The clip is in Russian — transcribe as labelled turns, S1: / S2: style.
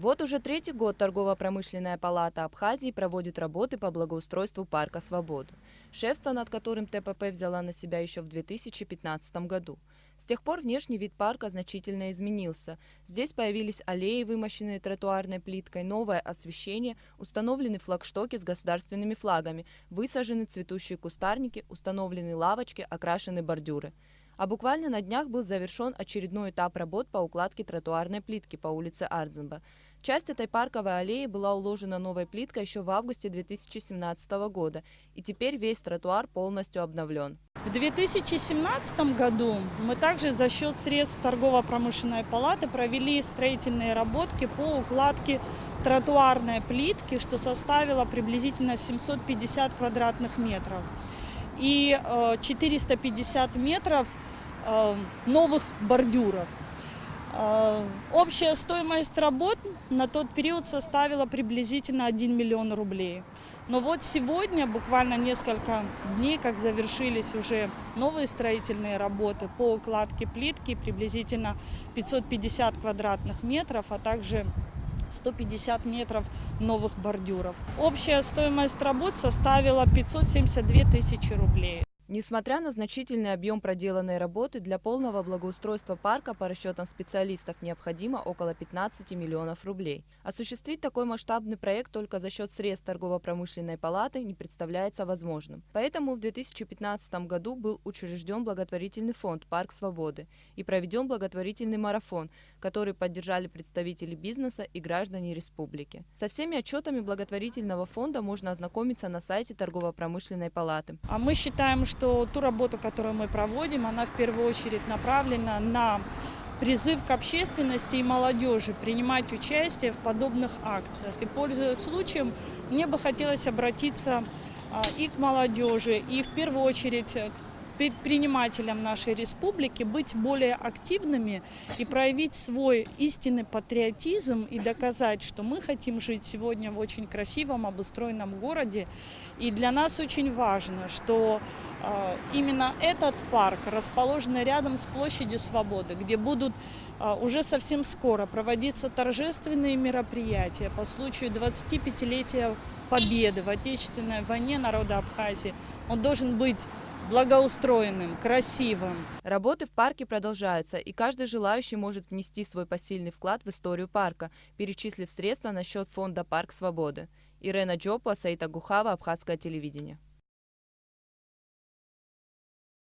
S1: Вот уже третий год Торгово-промышленная палата Абхазии проводит работы по благоустройству парка «Свобода», шефство над которым ТПП взяла на себя еще в 2015 году. С тех пор внешний вид парка значительно изменился. Здесь появились аллеи, вымощенные тротуарной плиткой, новое освещение, установлены флагштоки с государственными флагами, высажены цветущие кустарники, установлены лавочки, окрашены бордюры. А буквально на днях был завершен очередной этап работ по укладке тротуарной плитки по улице Ардзинба. Часть этой парковой аллеи была уложена новой плиткой еще в августе 2017 года, и теперь весь тротуар полностью обновлен.
S2: В 2017 году мы также за счет средств торгово-промышленной палаты провели строительные работы по укладке тротуарной плитки, что составило приблизительно 750 квадратных метров. И 450 метров новых бордюров. Общая стоимость работ на тот период составила приблизительно 1 миллион рублей. Но вот сегодня, буквально несколько дней, как завершились уже новые строительные работы по укладке плитки, приблизительно 550 квадратных метров, а также 150 метров новых бордюров. Общая стоимость работ составила 572 тысячи рублей.
S1: Несмотря на значительный объем проделанной работы, для полного благоустройства парка по расчетам специалистов необходимо около 15 миллионов рублей. Осуществить такой масштабный проект только за счет средств торгово-промышленной палаты не представляется возможным. Поэтому в 2015 году был учрежден благотворительный фонд «Парк Свободы» и проведен благотворительный марафон, который поддержали представители бизнеса и граждане республики. Со всеми отчетами благотворительного фонда можно ознакомиться на сайте торгово-промышленной палаты.
S2: А мы считаем, что ту работу, которую мы проводим, она в первую очередь направлена на призыв к общественности и молодежи принимать участие в подобных акциях. И, пользуясь случаем, мне бы хотелось обратиться и к молодежи, и в первую очередь к предпринимателям нашей республики быть более активными и проявить свой истинный патриотизм и доказать, что мы хотим жить сегодня в очень красивом, обустроенном городе. И для нас очень важно, что именно этот парк расположен рядом с площадью Свободы, где будут уже совсем скоро проводиться торжественные мероприятия по случаю 25-летия Победы в Отечественной войне народа Абхазии. Он должен быть благоустроенным, красивым.
S1: Работы в парке продолжаются, и каждый желающий может внести свой посильный вклад в историю парка, перечислив средства на счет фонда «Парк Свободы». Ирена Джопуа, Саита Гухава, Абхазское телевидение.